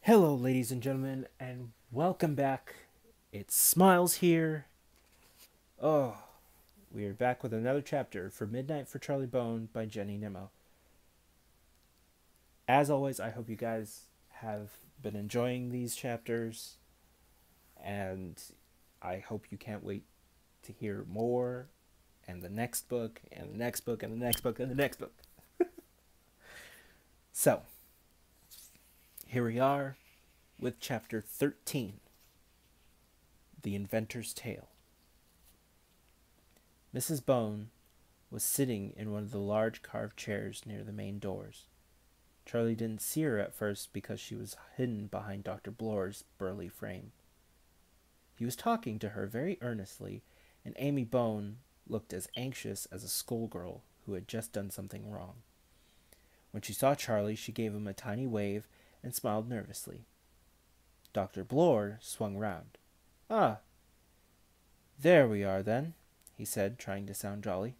Hello, ladies and gentlemen, and welcome back. It's Smiles here. Oh, we are back with another chapter for Midnight for Charlie Bone by Jenny Nimmo. As always, I hope you guys have been enjoying these chapters, and I hope you can't wait to hear more, and the next book, and the next book, and the next book, and the next book. So, here we are with chapter 13, The Inventor's Tale. Mrs. Bone was sitting in one of the large carved chairs near the main doors. Charlie didn't see her at first because she was hidden behind Dr. Blor's burly frame. He was talking to her very earnestly, and Amy Bone looked as anxious as a schoolgirl who had just done something wrong. When she saw Charlie, she gave him a tiny wave and smiled nervously. Dr. Blor swung round. "Ah, there we are, then," he said, trying to sound jolly.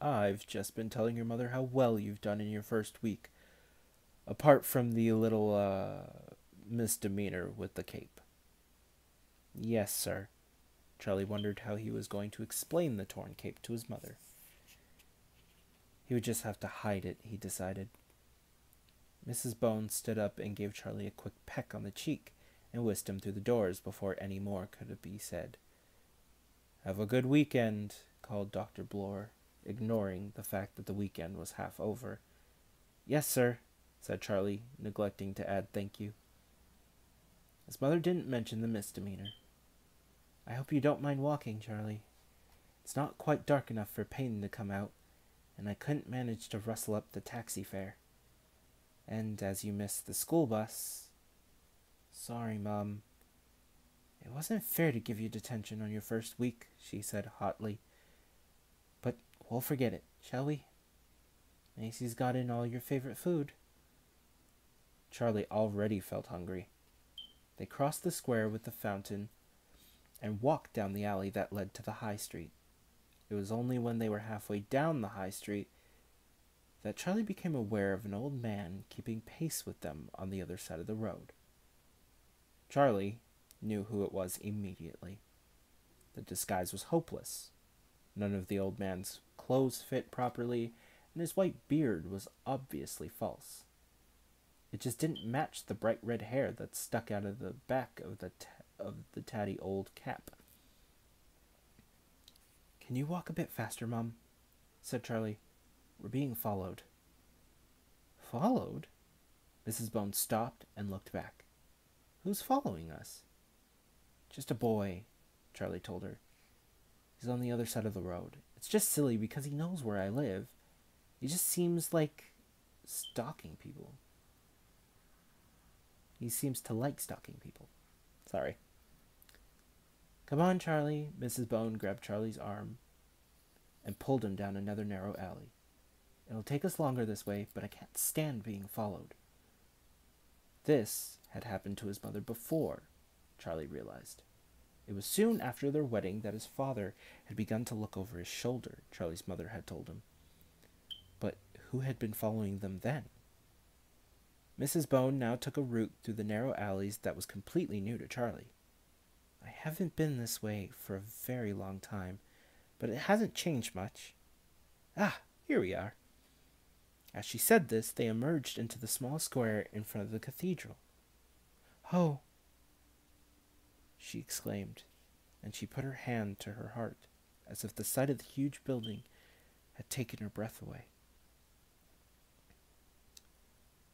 "I've just been telling your mother how well you've done in your first week, apart from the little, misdemeanor with the cape." "Yes, sir." Charlie wondered how he was going to explain the torn cape to his mother. He would just have to hide it, he decided. Mrs. Bone stood up and gave Charlie a quick peck on the cheek and whisked him through the doors before any more could be said. "Have a good weekend," called Dr. Blor, ignoring the fact that the weekend was half over. "Yes, sir," said Charlie, neglecting to add thank you. His mother didn't mention the misdemeanor. "I hope you don't mind walking, Charlie. It's not quite dark enough for Peyton to come out, and I couldn't manage to rustle up the taxi fare. And as you missed the school bus..." "Sorry, Mom. It wasn't fair to give you detention on your first week," she said hotly. "But we'll forget it, shall we? Macy's got in all your favorite food." Charlie already felt hungry. They crossed the square with the fountain and walked down the alley that led to the high street. It was only when they were halfway down the high street that Charlie became aware of an old man keeping pace with them on the other side of the road. Charlie knew who it was immediately. The disguise was hopeless. None of the old man's clothes fit properly, and his white beard was obviously false. It just didn't match the bright red hair that stuck out of the back of the tatty old cap. "Can you walk a bit faster, Mum?" said Charlie. "We're being followed." "Followed?" Mrs. Bone stopped and looked back. "Who's following us?" "Just a boy," Charlie told her. "He's on the other side of the road. It's just silly because he knows where I live. He just seems like stalking people. He seems to like stalking people. Sorry." "Come on, Charlie." Mrs. Bone grabbed Charlie's arm and pulled him down another narrow alley. "It'll take us longer this way, but I can't stand being followed." This had happened to his mother before, Charlie realized. It was soon after their wedding that his father had begun to look over his shoulder, Charlie's mother had told him. But who had been following them then? Mrs. Bone now took a route through the narrow alleys that was completely new to Charlie. "I haven't been this way for a very long time, but it hasn't changed much. Ah, here we are." As she said this, they emerged into the small square in front of the cathedral. "Oh!" she exclaimed, and she put her hand to her heart, as if the sight of the huge building had taken her breath away.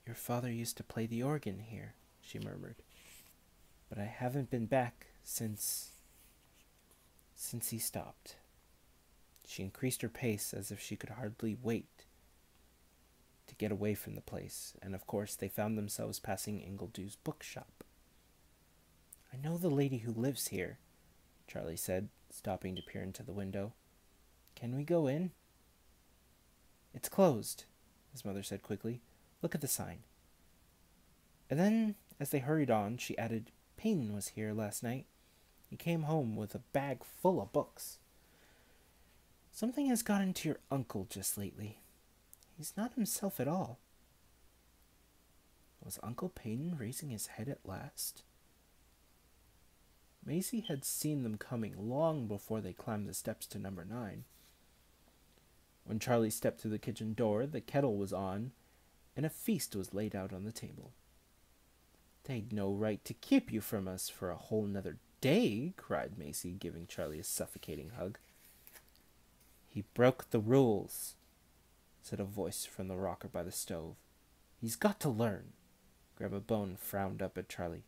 "Your father used to play the organ here," she murmured, "but I haven't been back since he stopped." She increased her pace as if she could hardly wait to get away from the place, and of course they found themselves passing Ingledew's bookshop. "I know the lady who lives here," Charlie said, stopping to peer into the window. "Can we go in?" "It's closed," his mother said quickly. "Look at the sign." And then, as they hurried on, she added, "Peyton was here last night. He came home with a bag full of books. Something has got into your uncle just lately. He's not himself at all." Was Uncle Peyton raising his head at last? Macy had seen them coming long before they climbed the steps to number 9. When Charlie stepped through the kitchen door, the kettle was on, and a feast was laid out on the table. "They'd no right to keep you from us for a whole nother day," cried Macy, giving Charlie a suffocating hug. "He broke the rules," said a voice from the rocker by the stove. "He's got to learn." Grandma Bone frowned up at Charlie.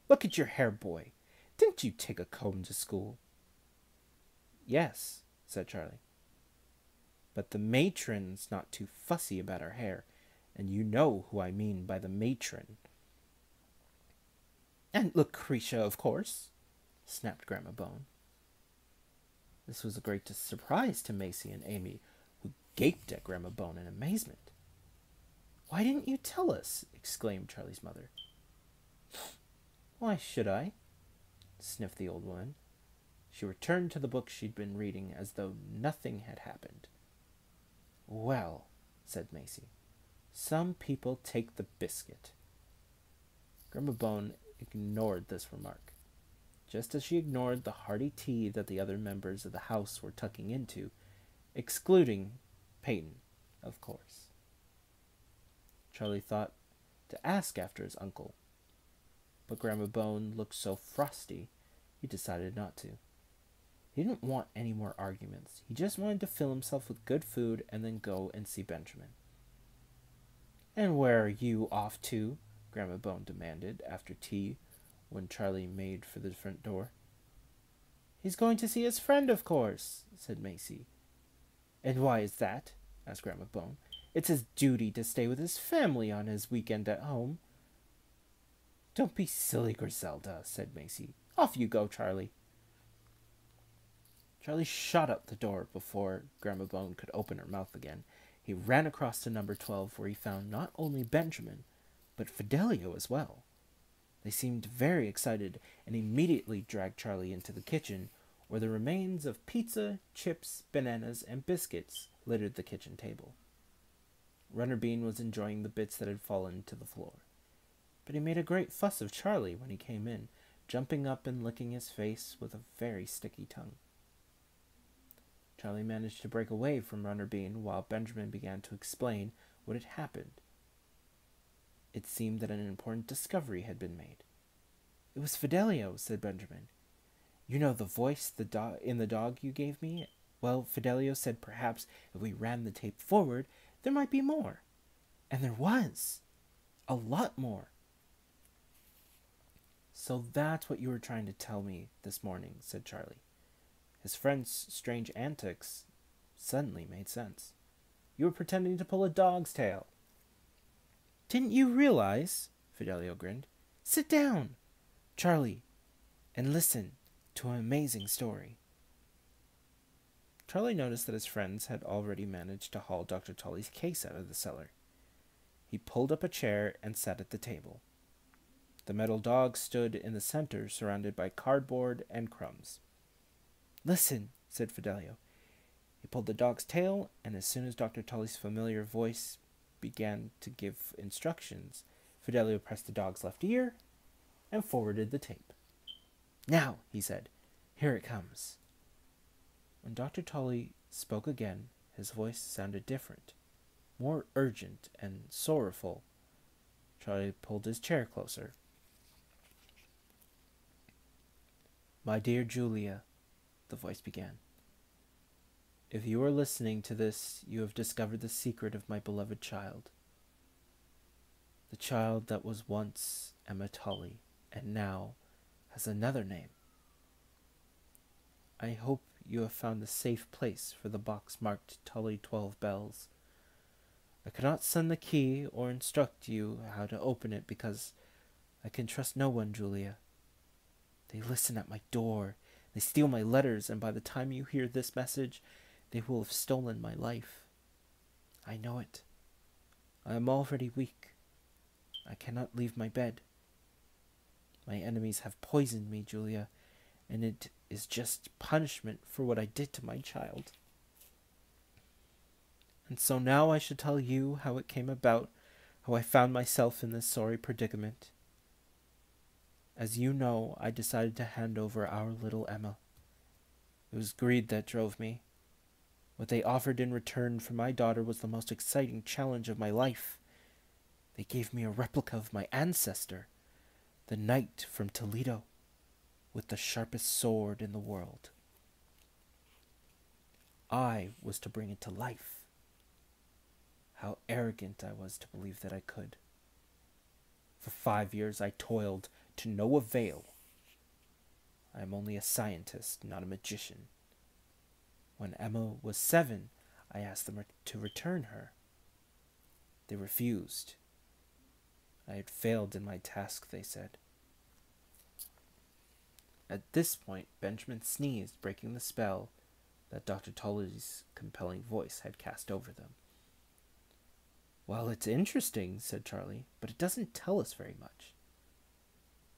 "Look at your hair, boy. Didn't you take a comb to school?" "Yes," said Charlie. "But the matron's not too fussy about her hair, and you know who I mean by the matron." "And Lucretia, of course," snapped Grandma Bone. This was a great surprise to Macy and Amy, who gaped at Grandma Bone in amazement. "Why didn't you tell us?" exclaimed Charlie's mother. "Why should I?" sniffed the old woman. She returned to the book she'd been reading as though nothing had happened. "Well," said Macy, "some people take the biscuit." Grandma Bone ignored this remark, just as she ignored the hearty tea that the other members of the house were tucking into, excluding Peyton, of course. Charlie thought to ask after his uncle, but Grandma Bone looked so frosty, he decided not to. He didn't want any more arguments. He just wanted to fill himself with good food and then go and see Benjamin. "And where are you off to?" Grandma Bone demanded after tea when Charlie made for the front door. "He's going to see his friend, of course," said Macy. "And why is that?" asked Grandma Bone. "It's his duty to stay with his family on his weekend at home." "Don't be silly, Griselda," said Macy. "Off you go, Charlie." Charlie shot out the door before Grandma Bone could open her mouth again. He ran across to number 12, where he found not only Benjamin, but Fidelio as well. They seemed very excited and immediately dragged Charlie into the kitchen, where the remains of pizza, chips, bananas, and biscuits littered the kitchen table. Runner Bean was enjoying the bits that had fallen to the floor, but he made a great fuss of Charlie when he came in, jumping up and licking his face with a very sticky tongue. Charlie managed to break away from Runner Bean while Benjamin began to explain what had happened. It seemed that an important discovery had been made. "It was Fidelio," said Benjamin. "You know the voice in the dog you gave me? Well, Fidelio said perhaps if we ran the tape forward, there might be more. And there was. A lot more." "So that's what you were trying to tell me this morning," said Charlie. His friend's strange antics suddenly made sense. "You were pretending to pull a dog's tail." "Didn't you realize?" Fidelio grinned. "Sit down, Charlie, and listen to an amazing story." Charlie noticed that his friends had already managed to haul Dr. Tully's case out of the cellar. He pulled up a chair and sat at the table. The metal dog stood in the center, surrounded by cardboard and crumbs. "Listen," said Fidelio. He pulled the dog's tail, and as soon as Dr. Tully's familiar voice began to give instructions, Fidelio pressed the dog's left ear and forwarded the tape. "Now," he said, "here it comes." When Dr. Tully spoke again, his voice sounded different, more urgent and sorrowful. Charlie pulled his chair closer. "My dear Julia," the voice began, "if you are listening to this, you have discovered the secret of my beloved child. The child that was once Emma Tully and now has another name. I hope you have found a safe place for the box marked Tully 12 Bells. I cannot send the key or instruct you how to open it because I can trust no one, Julia. They listen at my door, they steal my letters, and by the time you hear this message, they will have stolen my life. I know it. I am already weak. I cannot leave my bed. My enemies have poisoned me, Julia, and it is just punishment for what I did to my child. And so now I shall tell you how it came about, how I found myself in this sorry predicament. As you know, I decided to hand over our little Emma. It was greed that drove me. What they offered in return for my daughter was the most exciting challenge of my life. They gave me a replica of my ancestor, the knight from Toledo, with the sharpest sword in the world. I was to bring it to life. How arrogant I was to believe that I could. For 5 years I toiled to no avail. I am only a scientist, not a magician. When Emma was 7, I asked them to return her. They refused. I had failed in my task, they said. At this point, Benjamin sneezed, breaking the spell that Dr. Tully's compelling voice had cast over them. Well, it's interesting, said Charlie, but it doesn't tell us very much.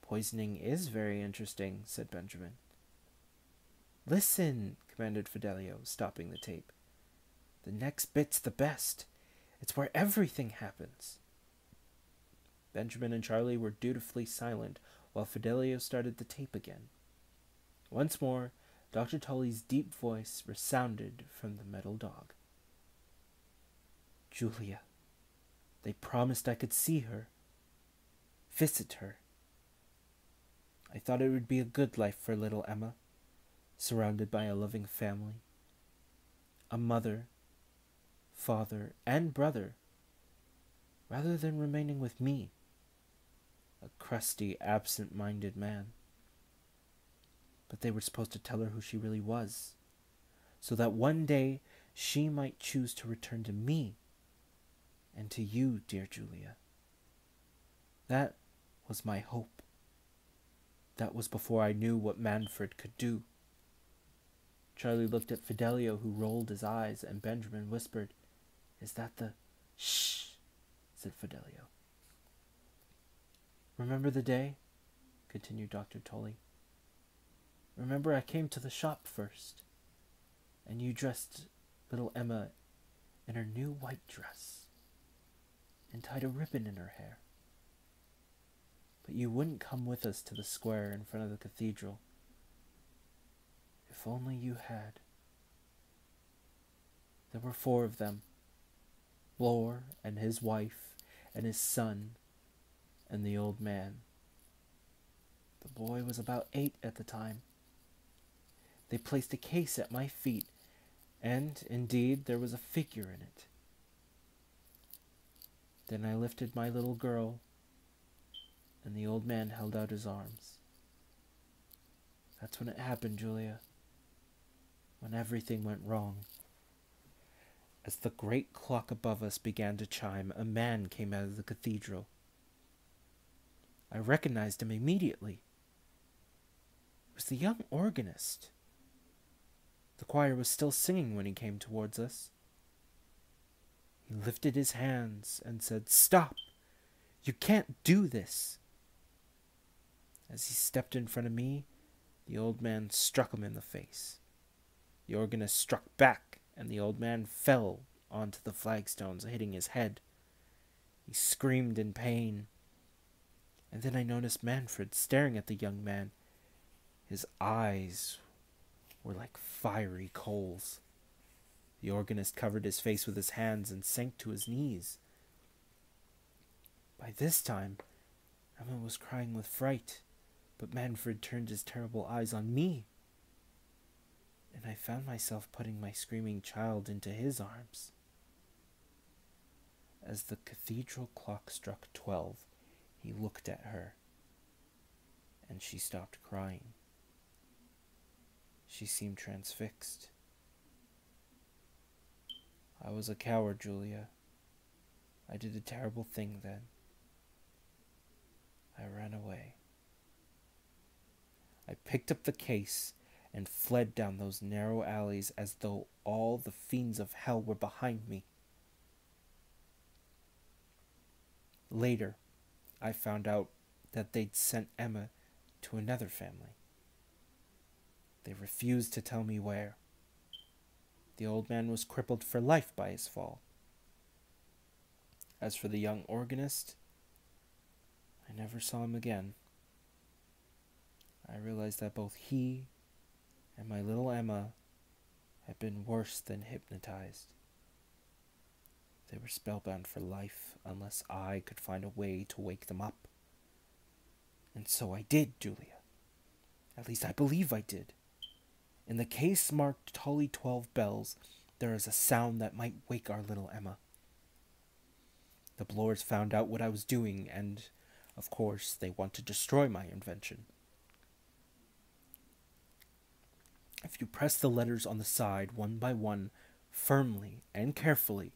Poisoning is very interesting, said Benjamin. Listen, commanded Fidelio, stopping the tape. The next bit's the best. It's where everything happens. Benjamin and Charlie were dutifully silent while Fidelio started the tape again. Once more, Dr. Tully's deep voice resounded from the metal dog. Julia, they promised I could see her, visit her. I thought it would be a good life for little Emma, surrounded by a loving family, a mother, father, and brother, rather than remaining with me, a crusty, absent-minded man. But they were supposed to tell her who she really was, so that one day she might choose to return to me and to you, dear Julia. That was my hope. That was before I knew what Manfred could do. Charlie looked at Fidelio, who rolled his eyes, and Benjamin whispered, Is that the... Shh, said Fidelio. Remember the day? Continued Dr. Tully. Remember I came to the shop first, and you dressed little Emma in her new white dress, and tied a ribbon in her hair. But you wouldn't come with us to the square in front of the cathedral. If only you had. There were 4 of them, Blore and his wife and his son and the old man. The boy was about 8 at the time. They placed a case at my feet, and, indeed, there was a figure in it. Then I lifted my little girl, and the old man held out his arms. That's when it happened, Julia. When everything went wrong. As the great clock above us began to chime, a man came out of the cathedral. I recognized him immediately. It was the young organist. The choir was still singing when he came towards us. He lifted his hands and said, Stop! You can't do this! As he stepped in front of me, the old man struck him in the face. The organist struck back, and the old man fell onto the flagstones, hitting his head. He screamed in pain. And then I noticed Manfred staring at the young man. His eyes were like fiery coals. The organist covered his face with his hands and sank to his knees. By this time, Emma was crying with fright, but Manfred turned his terrible eyes on me, and I found myself putting my screaming child into his arms. As the cathedral clock struck 12, he looked at her, and she stopped crying. She seemed transfixed. I was a coward, Julia. I did a terrible thing then. I ran away. I picked up the case and fled down those narrow alleys as though all the fiends of hell were behind me. Later, I found out that they'd sent Emma to another family. They refused to tell me where. The old man was crippled for life by his fall. As for the young organist, I never saw him again. I realized that both he and my little Emma had been worse than hypnotized. They were spellbound for life unless I could find a way to wake them up. And so I did, Julia. At least I believe I did. In the case marked Tully 12 Bells, there is a sound that might wake our little Emma. The Blores found out what I was doing, and, of course, they want to destroy my invention. If you press the letters on the side one by one, firmly and carefully,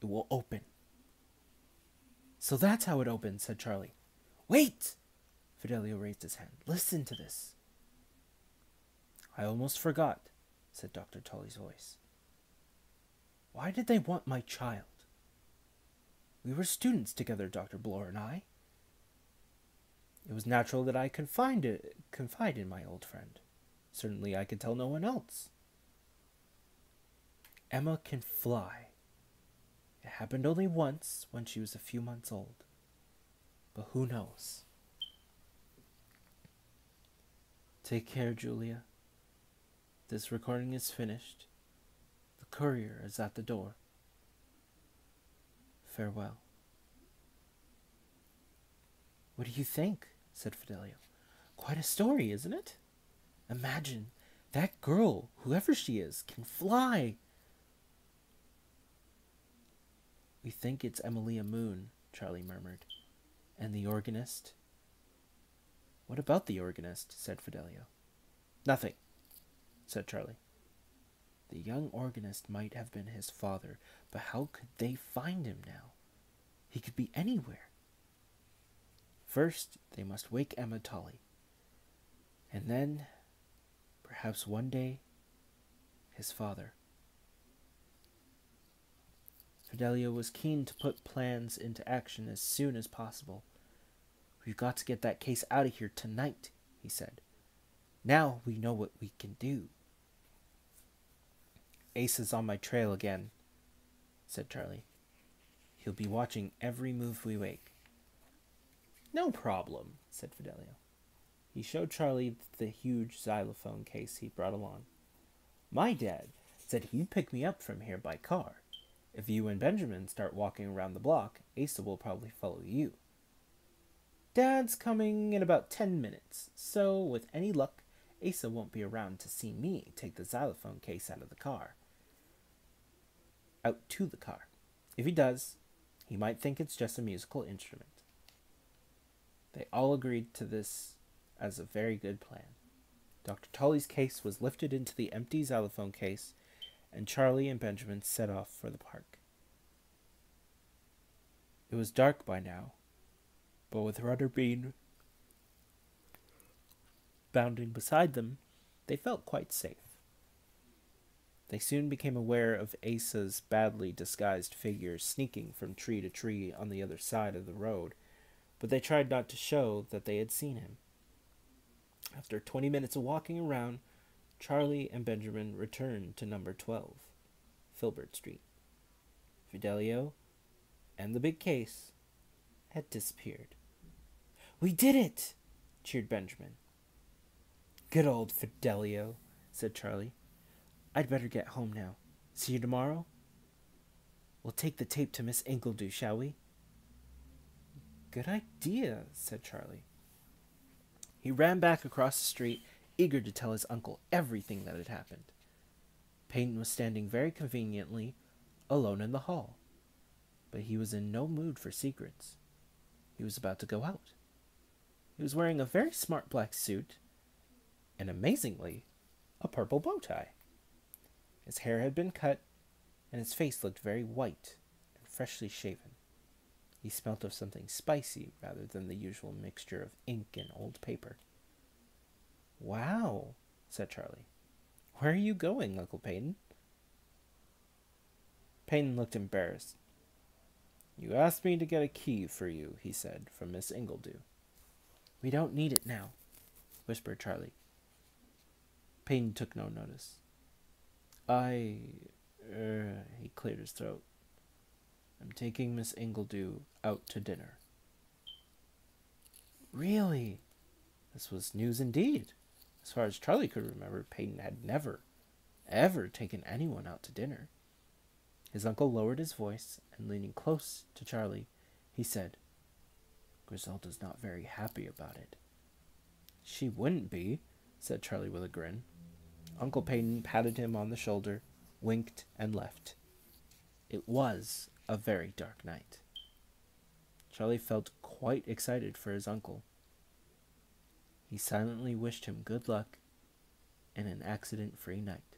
it will open. So that's how it opens, said Charlie. Wait! Fidelio raised his hand. Listen to this. I almost forgot, said Dr. Tully's voice. Why did they want my child? We were students together, Dr. Blore and I. It was natural that I confide in my old friend. Certainly I could tell no one else. Emma can fly. It happened only once when she was a few months old. But who knows? Take care, Julia. This recording is finished. The courier is at the door. Farewell. What do you think? Said Fidelio. Quite a story, isn't it? Imagine, that girl, whoever she is, can fly. We think it's Emilia Moon, Charlie murmured. And the organist? What about the organist? Said Fidelio. Nothing, said Charlie. The young organist might have been his father, but how could they find him now? He could be anywhere. First, they must wake Emma Tully. And then, perhaps one day, his father. Fidelio was keen to put plans into action as soon as possible. We've got to get that case out of here tonight, he said. Now we know what we can do. Ace is on my trail again, said Charlie. He'll be watching every move we make. No problem, said Fidelio. He showed Charlie the huge xylophone case he brought along. My dad said he'd pick me up from here by car. If you and Benjamin start walking around the block, Asa will probably follow you. Dad's coming in about 10 minutes, so with any luck, Asa won't be around to see me take the xylophone case out of the car. Out to the car. If he does, he might think it's just a musical instrument. They all agreed to this as a very good plan. Dr. Tully's case was lifted into the empty xylophone case, and Charlie and Benjamin set off for the park. It was dark by now, but with Rudderbean bounding beside them, they felt quite safe. They soon became aware of Asa's badly disguised figure sneaking from tree to tree on the other side of the road, but they tried not to show that they had seen him. After 20 minutes of walking around, Charlie and Benjamin returned to number 12, Filbert Street. Fidelio and the big case had disappeared. We did it! Cheered Benjamin. Good old Fidelio, said Charlie. I'd better get home now. See you tomorrow? We'll take the tape to Miss Ingledew, shall we? Good idea, said Charlie. He ran back across the street, eager to tell his uncle everything that had happened. Peyton was standing very conveniently alone in the hall, but he was in no mood for secrets. He was about to go out. He was wearing a very smart black suit and, amazingly, a purple bow tie. His hair had been cut, and his face looked very white and freshly shaven. He smelt of something spicy rather than the usual mixture of ink and old paper. Wow, said Charlie. Where are you going, Uncle Peyton? Peyton looked embarrassed. You asked me to get a key for you, he said, from Miss Ingledew. We don't need it now, whispered Charlie. Peyton took no notice. He cleared his throat. I'm taking Miss Ingledew out to dinner." Really? This was news indeed. As far as Charlie could remember, Peyton had never, ever taken anyone out to dinner. His uncle lowered his voice, and leaning close to Charlie, he said, "Griselda's not very happy about it." "She wouldn't be," said Charlie with a grin. Uncle Peyton patted him on the shoulder, winked, and left. It was a very dark night. Charlie felt quite excited for his uncle. He silently wished him good luck and an accident-free night.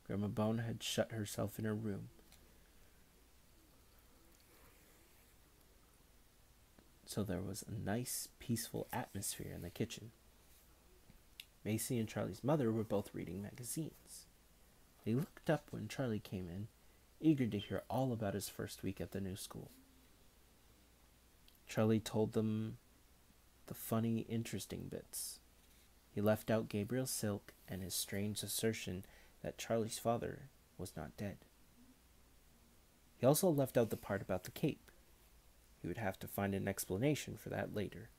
Grandma Bone had shut herself in her room, so there was a nice, peaceful atmosphere in the kitchen. Macy and Charlie's mother were both reading magazines. They looked up when Charlie came in, eager to hear all about his first week at the new school. Charlie told them the funny, interesting bits. He left out Gabriel's silk and his strange assertion that Charlie's father was not dead. He also left out the part about the cape. He would have to find an explanation for that later.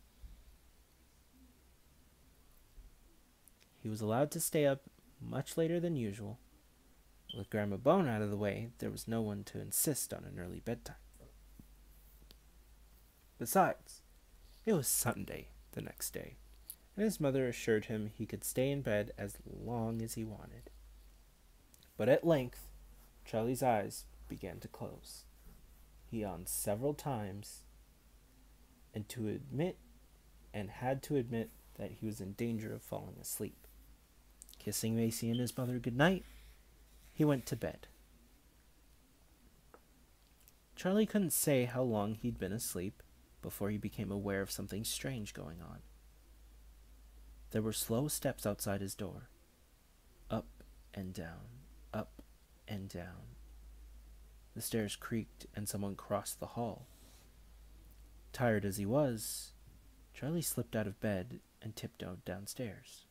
He was allowed to stay up much later than usual. With Grandma Bone out of the way, there was no one to insist on an early bedtime. Besides, it was Sunday the next day, and his mother assured him he could stay in bed as long as he wanted. But at length, Charlie's eyes began to close. He yawned several times, and had to admit that he was in danger of falling asleep. Kissing Macy and his mother good night, he went to bed. Charlie couldn't say how long he'd been asleep before he became aware of something strange going on. There were slow steps outside his door. Up and down, up and down. The stairs creaked and someone crossed the hall. Tired as he was, Charlie slipped out of bed and tiptoed downstairs.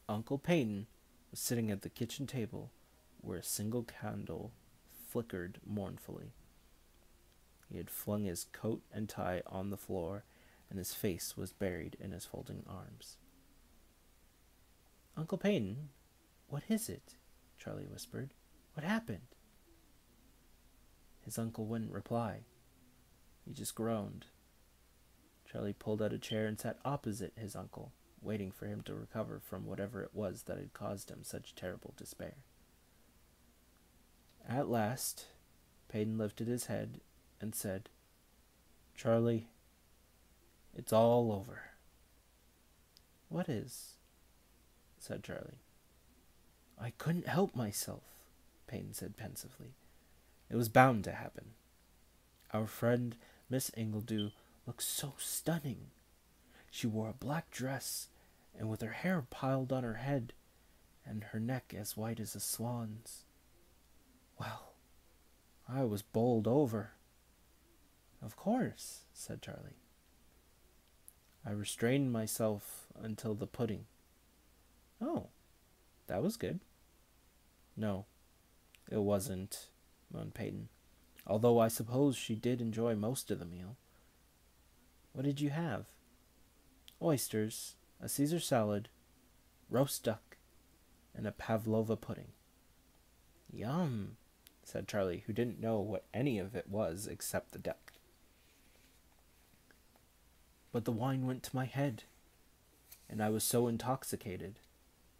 Uncle Peyton was sitting at the kitchen table where a single candle flickered mournfully. He had flung his coat and tie on the floor, and his face was buried in his folding arms. "Uncle Peyton, what is it?" Charlie whispered. "What happened?" His uncle wouldn't reply. He just groaned. Charlie pulled out a chair and sat opposite his uncle, waiting for him to recover from whatever it was that had caused him such terrible despair. At last, Peyton lifted his head and said, "Charlie, it's all over." "What is?" said Charlie. "I couldn't help myself," Peyton said pensively. "It was bound to happen. Our friend, Miss Ingledew, looked so stunning. She wore a black dress, and with her hair piled on her head, and her neck as white as a swan's. Well, I was bowled over." "Of course," said Charlie. "I restrained myself until the pudding." "Oh, that was good." "No, it wasn't," moaned Peyton, "although I suppose she did enjoy most of the meal." "What did you have?" "Oysters, a Caesar salad, roast duck, and a pavlova pudding." "Yum," said Charlie, who didn't know what any of it was except the duck. "But the wine went to my head, and I was so intoxicated,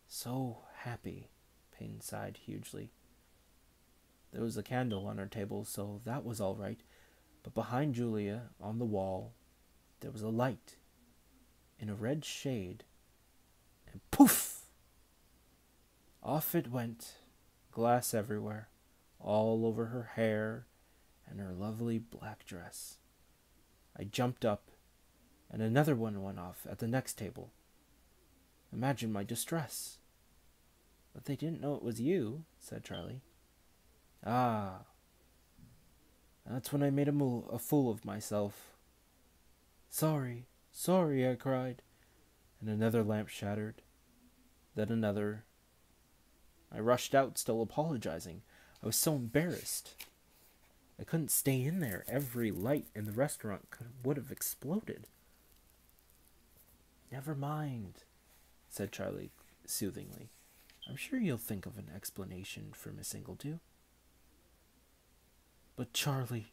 so happy," Payne sighed hugely. "There was a candle on our table, so that was all right, but behind Julia, on the wall, there was a light, in a red shade, and poof! Off it went, glass everywhere, all over her hair and her lovely black dress. I jumped up, and another one went off at the next table. Imagine my distress." "But they didn't know it was you," said Charlie. "Ah, that's when I made a fool of myself. 'Sorry, sorry,' I cried, and another lamp shattered, then another. I rushed out, still apologizing. I was so embarrassed. I couldn't stay in there. Every light in the restaurant would have exploded. Never mind, said Charlie soothingly. I'm sure you'll think of an explanation for Miss Ingledew. But Charlie,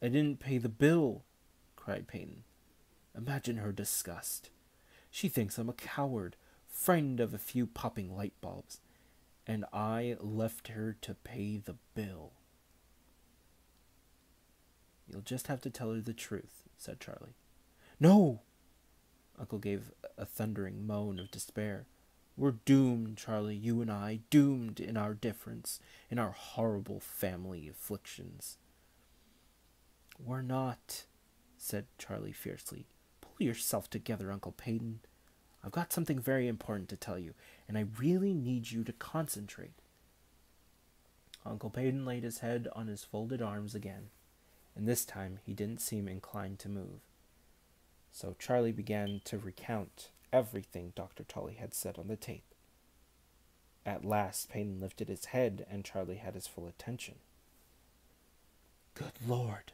I didn't pay the bill, cried Peyton. Imagine her disgust. She thinks I'm a coward, frightened of a few popping light bulbs, and I left her to pay the bill. You'll just have to tell her the truth, said Charlie. No! Uncle gave a thundering moan of despair. We're doomed, Charlie, you and I, doomed in our difference, in our horrible family afflictions. We're not, said Charlie fiercely. Pull yourself together, Uncle Peyton. I've got something very important to tell you, and I really need you to concentrate. Uncle Peyton laid his head on his folded arms again, and this time he didn't seem inclined to move. So Charlie began to recount everything Dr. Tully had said on the tape. At last Peyton lifted his head, and Charlie had his full attention. Good Lord,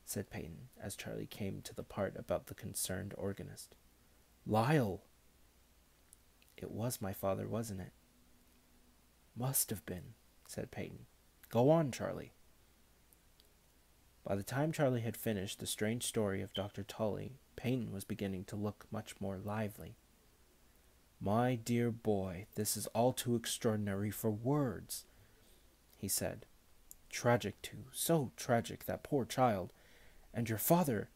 said Peyton, as Charlie came to the part about the concerned organist. Lyle! It was my father, wasn't it? Must have been, said Peyton. Go on, Charlie. By the time Charlie had finished the strange story of Dr. Tully, Peyton was beginning to look much more lively. My dear boy, this is all too extraordinary for words, he said. Tragic, too, so tragic, that poor child. And your father,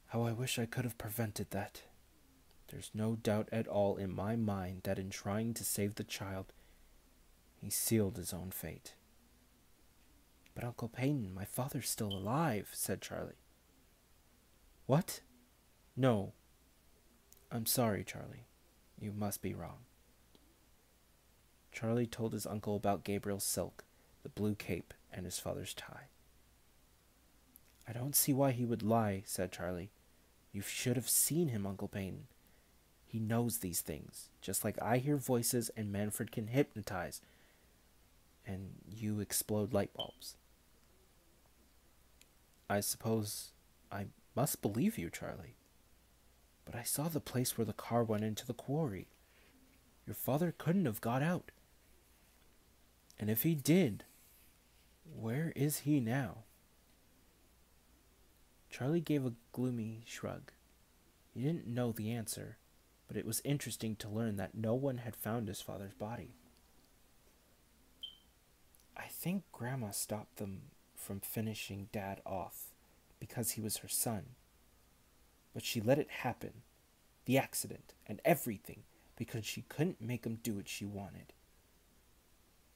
how I wish I could have prevented that. There's no doubt at all in my mind that in trying to save the child, he sealed his own fate. But Uncle Peyton, my father's still alive, said Charlie. What? No. I'm sorry, Charlie. You must be wrong. Charlie told his uncle about Gabriel's silk, the blue cape, and his father's tie. I don't see why he would lie, said Charlie. You should have seen him, Uncle Peyton. He knows these things, just like I hear voices and Manfred can hypnotize, and you explode light bulbs. I suppose I must believe you, Charlie. But I saw the place where the car went into the quarry. Your father couldn't have got out. And if he did, where is he now? Charlie gave a gloomy shrug. He didn't know the answer, but it was interesting to learn that no one had found his father's body. I think Grandma stopped them from finishing Dad off because he was her son. But she let it happen, the accident and everything, because she couldn't make him do what she wanted.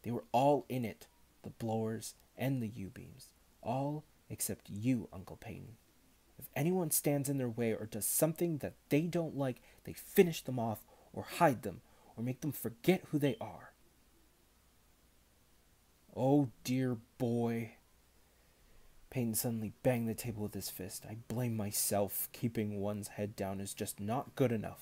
They were all in it, the blowers and the U-beams, all except you, Uncle Peyton. If anyone stands in their way or does something that they don't like, they finish them off or hide them or make them forget who they are. Oh, dear boy. Peyton suddenly banged the table with his fist. I blame myself. Keeping one's head down is just not good enough.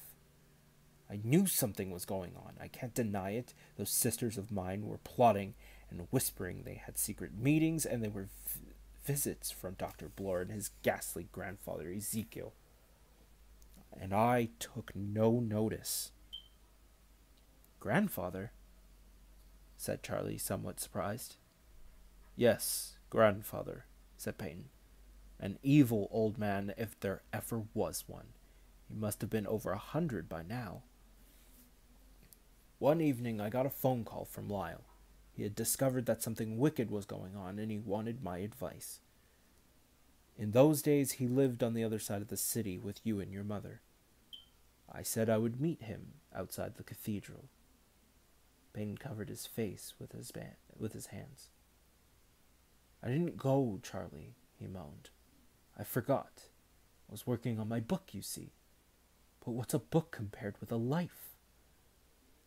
I knew something was going on. I can't deny it. Those sisters of mine were plotting and whispering. They had secret meetings, and they were visits from Dr. Bloor and his ghastly grandfather, Ezekiel. And I took no notice. Grandfather? Said Charlie, somewhat surprised. Yes, grandfather, said Peyton. An evil old man, if there ever was one. He must have been over 100 by now. One evening I got a phone call from Lyle. He had discovered that something wicked was going on, and he wanted my advice. In those days he lived on the other side of the city with you and your mother. I said I would meet him outside the cathedral. Peyton covered his face with his hands. I didn't go, Charlie, he moaned. I forgot. I was working on my book, you see. But what's a book compared with a life?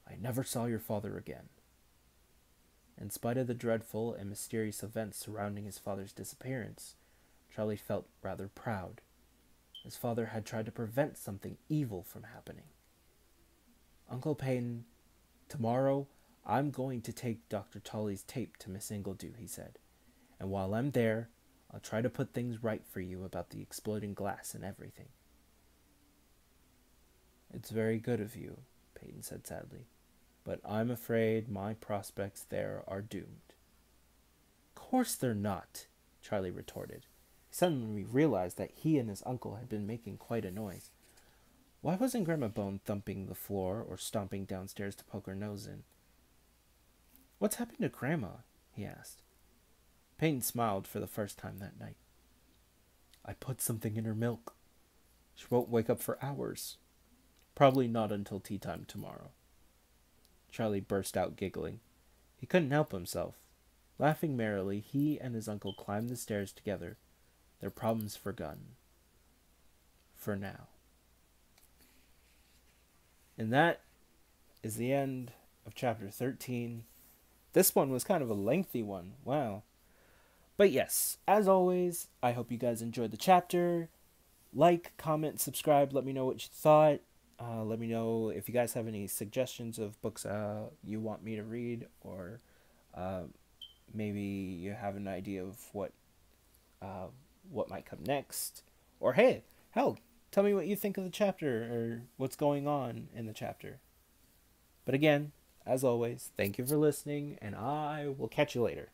I never saw your father again. In spite of the dreadful and mysterious events surrounding his father's disappearance, Charlie felt rather proud. His father had tried to prevent something evil from happening. Uncle Peyton, tomorrow I'm going to take Dr. Tully's tape to Miss Ingledew, he said, And while I'm there, I'll try to put things right for you about the exploding glass and everything. It's very good of you, Peyton said sadly, but I'm afraid my prospects there are doomed. Of course they're not, Charlie retorted. He suddenly realized that he and his uncle had been making quite a noise. Why wasn't Grandma Bone thumping the floor or stomping downstairs to poke her nose in? What's happened to Grandma? He asked. Peyton smiled for the first time that night. I put something in her milk. She won't wake up for hours. Probably not until tea time tomorrow. Charlie burst out giggling. He couldn't help himself. Laughing merrily, he and his uncle climbed the stairs together, their problems forgotten. For now. And that is the end of chapter 13. This one was kind of a lengthy one. Wow. But yes, as always, I hope you guys enjoyed the chapter. Like, comment, subscribe. Let me know what you thought. Let me know if you guys have any suggestions of books you want me to read, or maybe you have an idea of what might come next. Or hey, hell, tell me what you think of the chapter or what's going on in the chapter. But again, as always, thank you for listening, and I will catch you later.